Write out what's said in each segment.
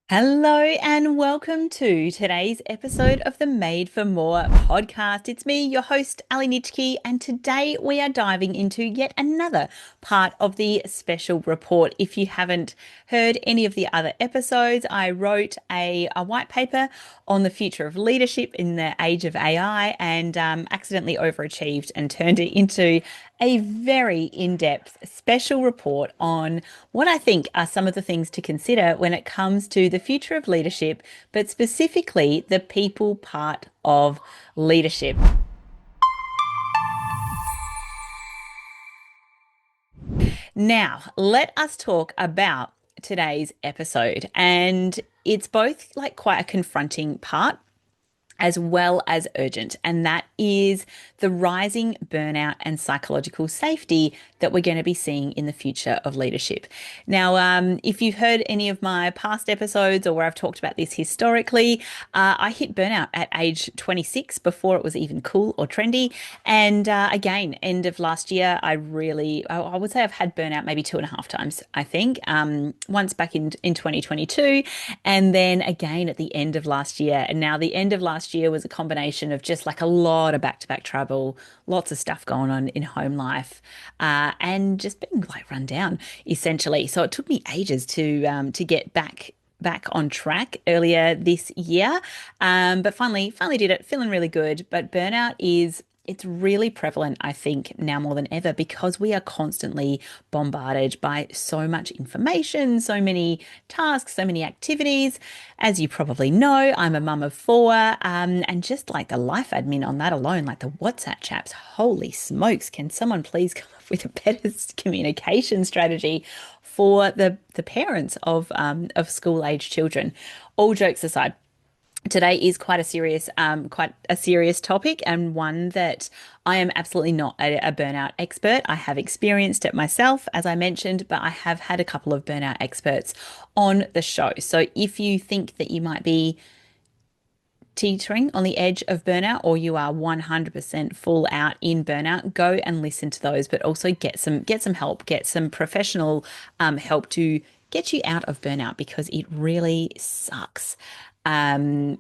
Hello and welcome to today's episode of the Made for More podcast. It's me, your host, Ali Nitschke, and today we are diving into yet another part of the special report. If you haven't heard any of the other episodes, I wrote a white paper on the future of leadership in the age of AI and accidentally overachieved and turned it into a very in-depth special report on what I think are some of the things to consider when it comes to the future of leadership, but specifically the people part of leadership. Now, let us talk about today's episode. And it's both like quite a confronting part as well as urgent, and that is the rising burnout and psychological safety that we're going to be seeing in the future of leadership. Now, if you've heard any of my past episodes or where I've talked about this historically, I hit burnout at age 26 before it was even cool or trendy. And again, end of last year, I would say I've had burnout maybe 2.5 times, I think. Once back in 2022, and then again at the end of last year. And now the end of last year was a combination of just like a lot of back-to-back travel, lots of stuff going on in home life, and just being like run down essentially. So it took me ages to get back on track earlier this year. But finally did it, feeling really good. But burnout it's really prevalent, I think, now more than ever because we are constantly bombarded by so much information, so many tasks, so many activities. As you probably know, I'm a mum of four, and just like the life admin on that alone, like the WhatsApp chats, holy smokes, can someone please come up with a better communication strategy for the parents of school age children? All jokes aside, today is quite a serious topic and one that I am absolutely not a burnout expert. I have experienced it myself, as I mentioned, but I have had a couple of burnout experts on the show. So if you think that you might be teetering on the edge of burnout or you are 100% full out in burnout, go and listen to those, but also get some help, get some professional help to get you out of burnout because it really sucks.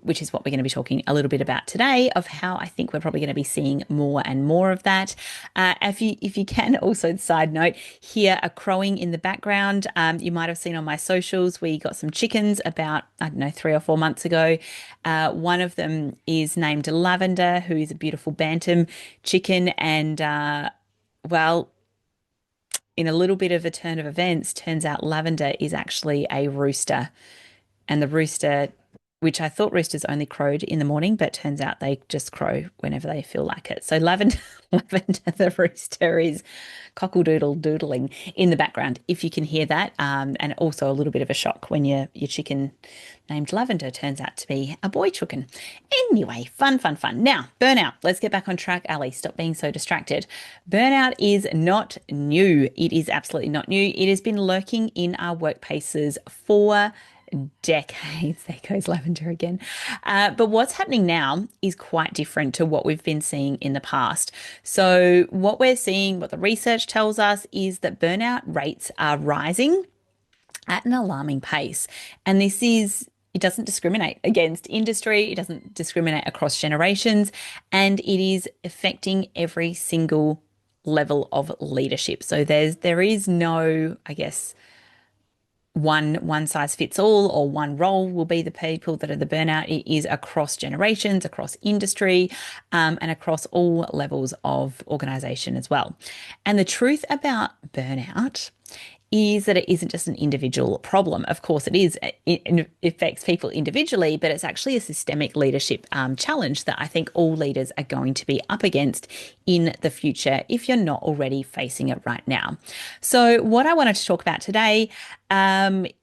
Which is what we're going to be talking a little bit about today, of how I think we're probably going to be seeing more and more of that. If you can, also side note, hear a crowing in the background. You might have seen on my socials, we got some chickens about, I don't know, 3 or 4 months ago. One of them is named Lavender, who is a beautiful bantam chicken, and well, in a little bit of a turn of events, turns out Lavender is actually a rooster. And the rooster, which I thought roosters only crowed in the morning, but turns out they just crow whenever they feel like it. So Lavender, Lavender the rooster is cockle-doodle doodling in the background, if you can hear that. And also a little bit of a shock when your chicken named Lavender turns out to be a boy chicken. Anyway, fun, fun, fun. Now, burnout. Let's get back on track, Ali. Stop being so distracted. Burnout is not new. It is absolutely not new. It has been lurking in our workplaces for decades. There goes Lavender again. But what's happening now is quite different to what we've been seeing in the past. So, what we're seeing, what the research tells us, is that burnout rates are rising at an alarming pace. And it doesn't discriminate against industry, it doesn't discriminate across generations, and it is affecting every single level of leadership. So there is no, I guess, one size fits all or one role will be the people that are the burnout. It is across generations, across industry, and across all levels of organization as well. And the truth about burnout is that it isn't just an individual problem. Of course, it is. It affects people individually, but it's actually a systemic leadership challenge that I think all leaders are going to be up against in the future if you're not already facing it right now. So, what I wanted to talk about today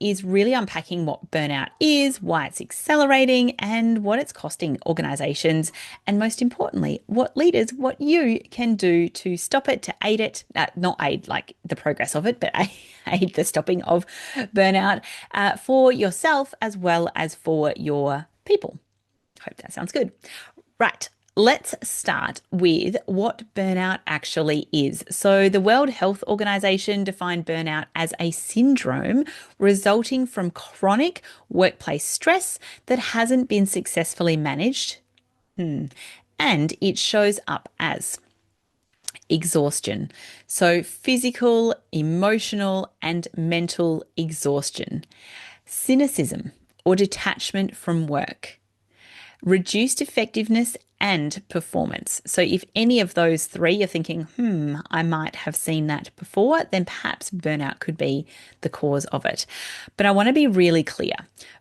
is really unpacking what burnout is, why it's accelerating, and what it's costing organizations. And most importantly, what leaders, what you can do to stop it, to aid it, not aid like the progress of it, but aid the stopping of burnout for yourself as well as for your people. Hope that sounds good. Right. Let's start with what burnout actually is. So, the World Health Organization defined burnout as a syndrome resulting from chronic workplace stress that hasn't been successfully managed. And it shows up as exhaustion. So, physical, emotional, and mental exhaustion, cynicism or detachment from work, reduced effectiveness and performance. So, if any of those three you're thinking, I might have seen that before, then perhaps burnout could be the cause of it. But I want to be really clear.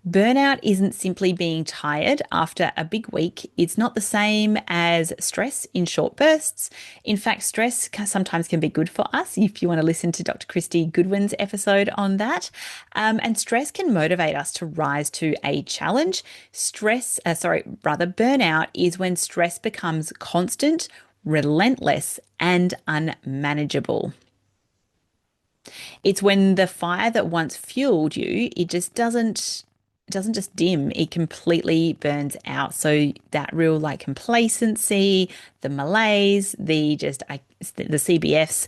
Burnout isn't simply being tired after a big week. It's not the same as stress in short bursts. In fact, stress sometimes can be good for us if you want to listen to Dr. Christy Goodwin's episode on that. And stress can motivate us to rise to a challenge. Burnout is when stress becomes constant, relentless, and unmanageable. It's when the fire that once fueled you, it doesn't just dim, it completely burns out. So that real like complacency, the malaise, the CBFs,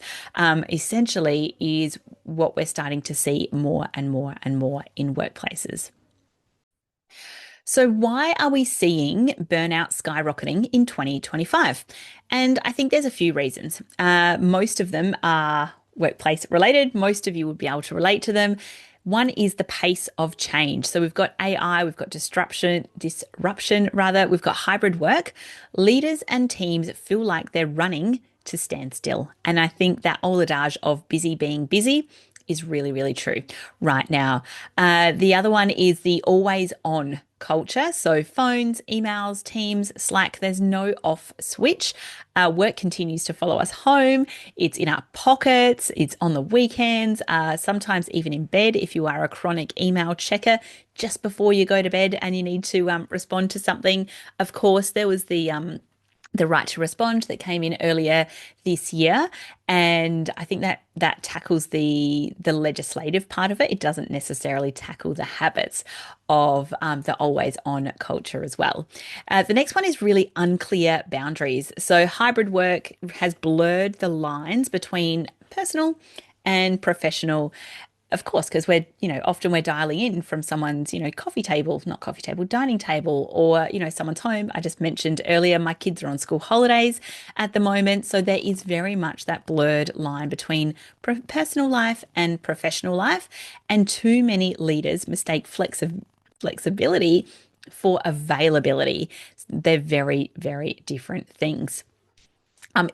essentially is what we're starting to see more and more and more in workplaces. So, why are we seeing burnout skyrocketing in 2025? And I think there's a few reasons. Most of them are workplace related. Most of you would be able to relate to them. One is the pace of change. So we've got AI, we've got disruption rather, we've got hybrid work. Leaders and teams feel like they're running to stand still. And I think that old adage of busy being busy is really, really true right now. The other one is the always on culture. So phones, emails, Teams, Slack, there's no off switch. Work continues to follow us home. It's in our pockets. It's on the weekends, sometimes even in bed if you are a chronic email checker just before you go to bed and you need to respond to something. Of course, there was the right to respond that came in earlier this year, and I think that that tackles the legislative part of it. It doesn't necessarily tackle the habits of the always on culture as well. The next one is really unclear boundaries. So hybrid work has blurred the lines between personal and professional, of course, because often we're dialing in from someone's, coffee table, not coffee table, dining table, or, someone's home. I just mentioned earlier, my kids are on school holidays at the moment. So there is very much that blurred line between personal life and professional life. And too many leaders mistake flexibility for availability. They're very, very different things.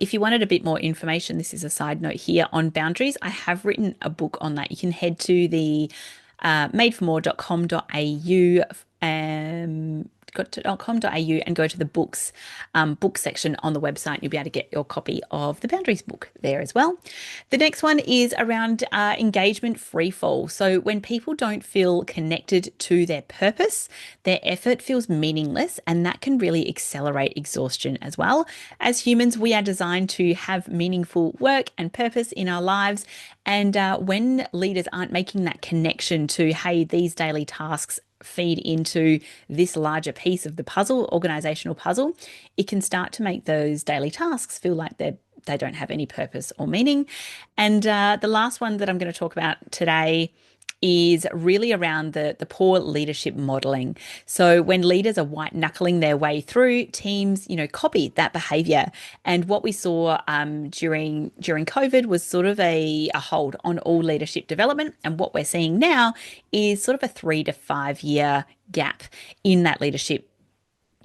If you wanted a bit more information, this is a side note here on boundaries. I have written a book on that. You can head to the madeformore.com.au .com.au and go to the book section on the website. You'll be able to get your copy of the Boundaries book there as well. The next one is around engagement free fall. So when people don't feel connected to their purpose, their effort feels meaningless, and that can really accelerate exhaustion as well. As humans, we are designed to have meaningful work and purpose in our lives. And when leaders aren't making that connection to, hey, these daily tasks feed into this larger piece of the puzzle, organizational puzzle, it can start to make those daily tasks feel like they don't have any purpose or meaning. And the last one that I'm going to talk about today is really around the poor leadership modeling. So when leaders are white knuckling their way through, teams, copy that behavior. And what we saw during COVID was sort of a hold on all leadership development. And what we're seeing now is sort of a 3 to 5 year gap in that leadership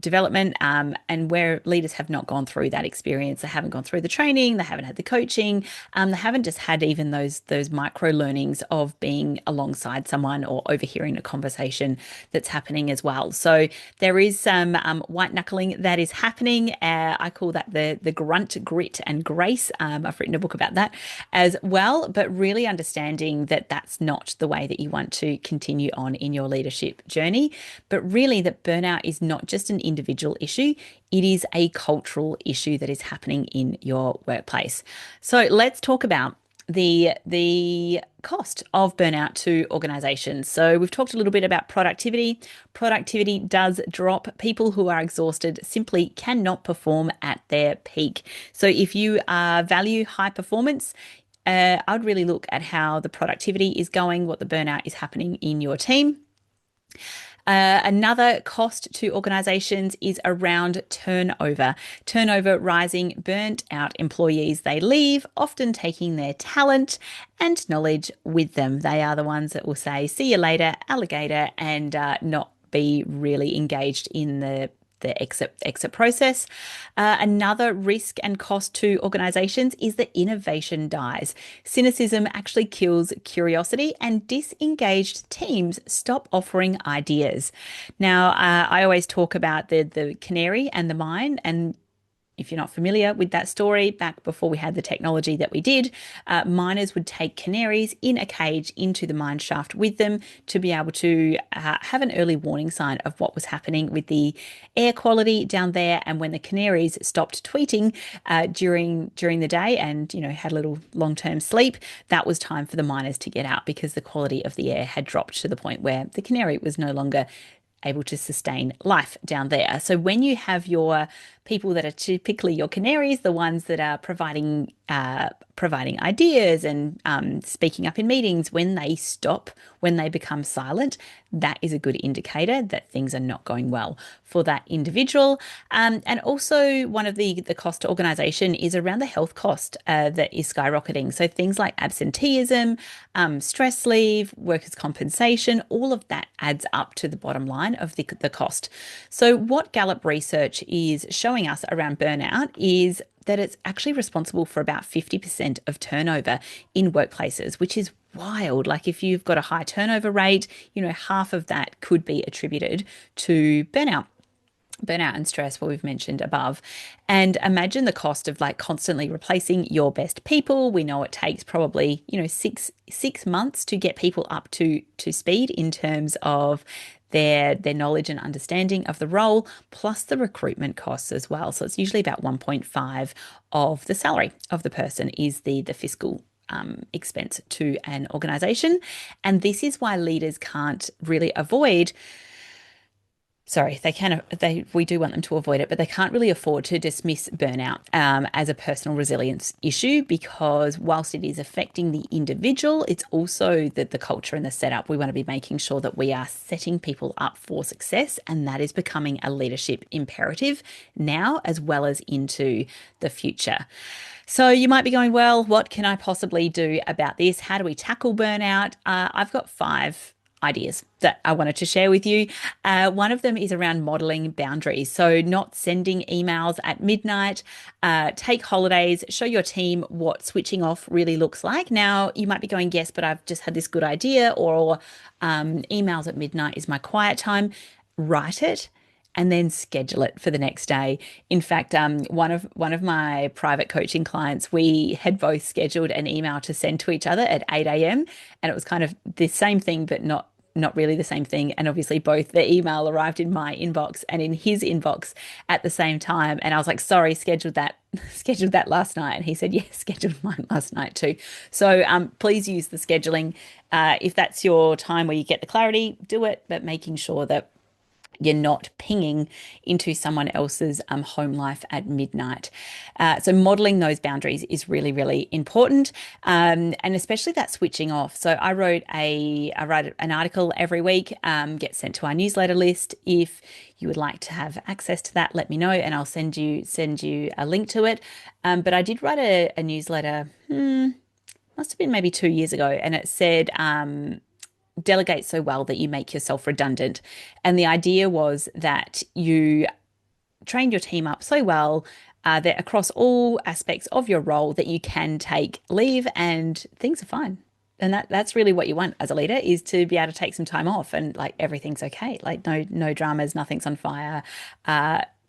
development, and where leaders have not gone through that experience. They haven't gone through the training, they haven't had the coaching, they haven't just had even those micro learnings of being alongside someone or overhearing a conversation that's happening as well. So there is some white knuckling that is happening. I call that the grunt, grit and grace. I've written a book about that as well, but really understanding that that's not the way that you want to continue on in your leadership journey, but really that burnout is not just an individual issue, it is a cultural issue that is happening in your workplace. So let's talk about the cost of burnout to organizations. So we've talked a little bit about productivity. Productivity does drop. People who are exhausted simply cannot perform at their peak. So if you value high performance, I'd really look at how the productivity is going, what the burnout is happening in your team. Another cost to organizations is around turnover. Turnover rising, burnt out employees. They leave, often taking their talent and knowledge with them. They are the ones that will say, see you later, alligator, and not be really engaged in the exit process. Another risk and cost to organizations is that innovation dies. Cynicism actually kills curiosity, and disengaged teams stop offering ideas. Now, I always talk about the canary and the mine, and if you're not familiar with that story, back before we had the technology that we did, miners would take canaries in a cage into the mine shaft with them to be able to have an early warning sign of what was happening with the air quality down there. And when the canaries stopped tweeting during the day and had a little long-term sleep, that was time for the miners to get out because the quality of the air had dropped to the point where the canary was no longer able to sustain life down there. So when you have your people that are typically your canaries, the ones that are providing ideas and speaking up in meetings, when they stop, when they become silent, that is a good indicator that things are not going well for that individual. And also one of the cost to organisation is around the health cost that is skyrocketing. So things like absenteeism, stress leave, workers' compensation, all of that adds up to the bottom line of the cost. So what Gallup research is showing us around burnout is that it's actually responsible for about 50% of turnover in workplaces, which is wild. Like if you've got a high turnover rate, half of that could be attributed to burnout and stress, what we've mentioned above. And imagine the cost of like constantly replacing your best people. We know it takes probably, 6 months to get people up to speed in terms of their knowledge and understanding of the role, plus the recruitment costs as well. So it's usually about 1.5 of the salary of the person is the fiscal expense to an organization. And this is why leaders can't really avoid. Sorry, we do want them to avoid it, but they can't really afford to dismiss burnout as a personal resilience issue, because whilst it is affecting the individual, it's also the culture and the setup. We want to be making sure that we are setting people up for success, and that is becoming a leadership imperative now as well as into the future. So you might be going, well, what can I possibly do about this? How do we tackle burnout? I've got 5 ideas that I wanted to share with you. One of them is around modeling boundaries. So not sending emails at midnight, take holidays, show your team what switching off really looks like. Now, you might be going, yes, but I've just had this good idea, or emails at midnight is my quiet time. Write it and then schedule it for the next day. In fact, one of my private coaching clients, we had both scheduled an email to send to each other at 8 a.m. and it was kind of the same thing, but not really the same thing. And obviously both the email arrived in my inbox and in his inbox at the same time. And I was like, sorry, scheduled that last night. And he said, yeah, scheduled mine last night too. So please use the scheduling. If that's your time where you get the clarity, do it, but making sure that you're not pinging into someone else's home life at midnight. So modeling those boundaries is really, really important, and especially that switching off. So I write an article every week, get sent to our newsletter list. If you would like to have access to that, let me know, and I'll send you a link to it. But I did write a newsletter. Must have been maybe 2 years ago, and it said. Delegate so well that you make yourself redundant. And the idea was that you trained your team up so well that across all aspects of your role that you can take leave and things are fine. And that's really what you want as a leader, is to be able to take some time off and like everything's okay. Like no dramas, nothing's on fire.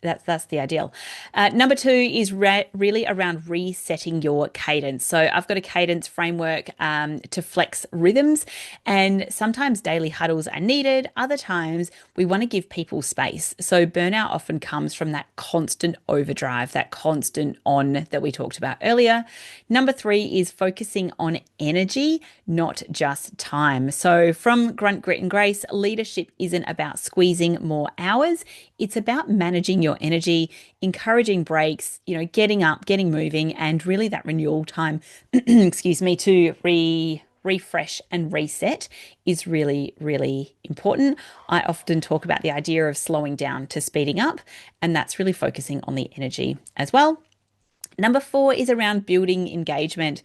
That's the ideal. Number two is really around resetting your cadence. So I've got a cadence framework to flex rhythms, and sometimes daily huddles are needed. Other times we want to give people space. So burnout often comes from that constant overdrive, that constant on that we talked about earlier. Number three is focusing on energy, not just time. So from Grunt, Grit, and Grace, leadership isn't about squeezing more hours. It's about managing your energy, encouraging breaks, getting up, getting moving, and really that renewal time, excuse me, to refresh and reset is really, really important. I often talk about the idea of slowing down to speeding up, and that's really focusing on the energy as well. Number four is around building engagement.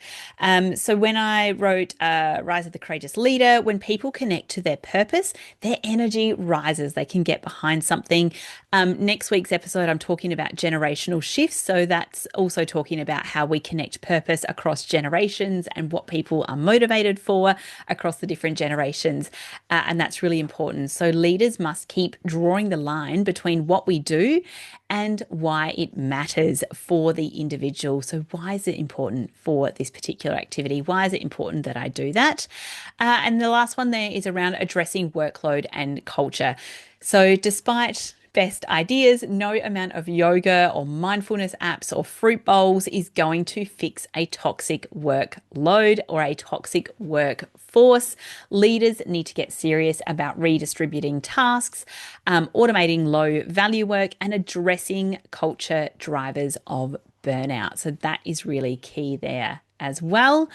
So when I wrote Rise of the Courageous Leader, when people connect to their purpose, their energy rises. They can get behind something. Next week's episode, I'm talking about generational shifts. So that's also talking about how we connect purpose across generations and what people are motivated for across the different generations. And that's really important. So leaders must keep drawing the line between what we do and why it matters for the individual. So, why is it important for this particular activity? Why is it important that I do that? And the last one there is around addressing workload and culture. So, despite best ideas, no amount of yoga or mindfulness apps or fruit bowls is going to fix a toxic workload or a toxic workforce. Leaders need to get serious about redistributing tasks, automating low value work, and addressing culture drivers of burnout. So that is really key there as well.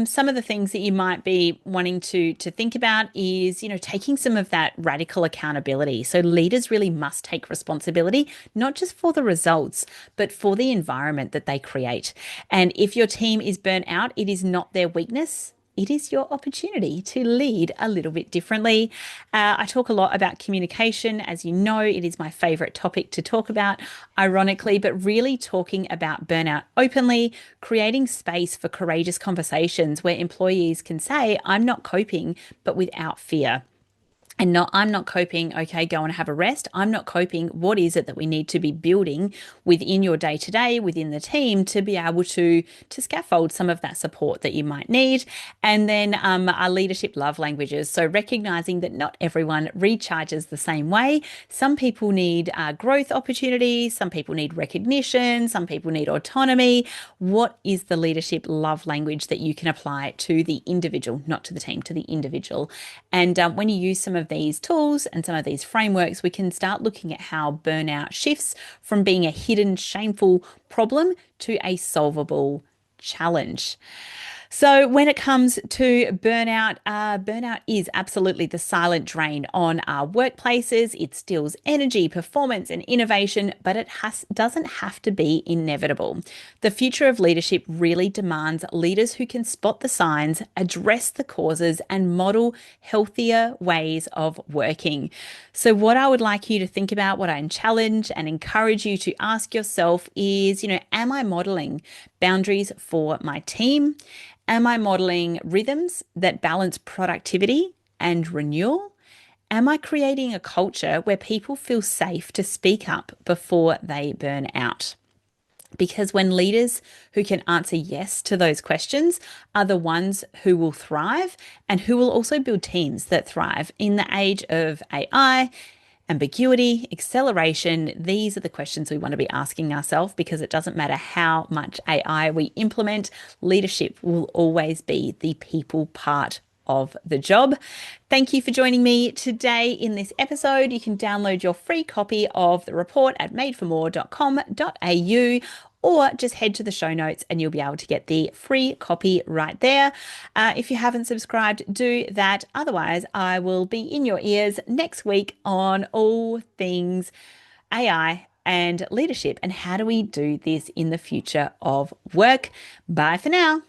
Some of the things that you might be wanting to think about is, taking some of that radical accountability. So leaders really must take responsibility, not just for the results, but for the environment that they create. And if your team is burnt out, it is not their weakness. It is your opportunity to lead a little bit differently. I talk a lot about communication. As you know, it is my favorite topic to talk about, ironically, but really talking about burnout openly, creating space for courageous conversations where employees can say, I'm not coping, but without fear. And not, I'm not coping, okay, go and have a rest. I'm not coping. What is it that we need to be building within your day to day, within the team to be able to scaffold some of that support that you might need? And then our leadership love languages. So recognizing that not everyone recharges the same way. Some people need growth opportunities. Some people need recognition. Some people need autonomy. What is the leadership love language that you can apply to the individual, not to the team, to the individual? And when you use some of these tools and some of these frameworks, we can start looking at how burnout shifts from being a hidden, shameful problem to a solvable challenge. So when it comes to burnout, burnout is absolutely the silent drain on our workplaces. It steals energy, performance, and innovation, but it doesn't have to be inevitable. The future of leadership really demands leaders who can spot the signs, address the causes, and model healthier ways of working. So what I would like you to think about, what I challenge and encourage you to ask yourself is, am I modeling boundaries for my team? Am I modeling rhythms that balance productivity and renewal? Am I creating a culture where people feel safe to speak up before they burn out? Because when leaders who can answer yes to those questions are the ones who will thrive and who will also build teams that thrive in the age of AI, ambiguity, acceleration. These are the questions we want to be asking ourselves because it doesn't matter how much AI we implement, leadership will always be the people part of the job. Thank you for joining me today in this episode. You can download your free copy of the report at madeformore.com.au or just head to the show notes and you'll be able to get the free copy right there. If you haven't subscribed, do that. Otherwise, I will be in your ears next week on all things AI and leadership and how do we do this in the future of work. Bye for now.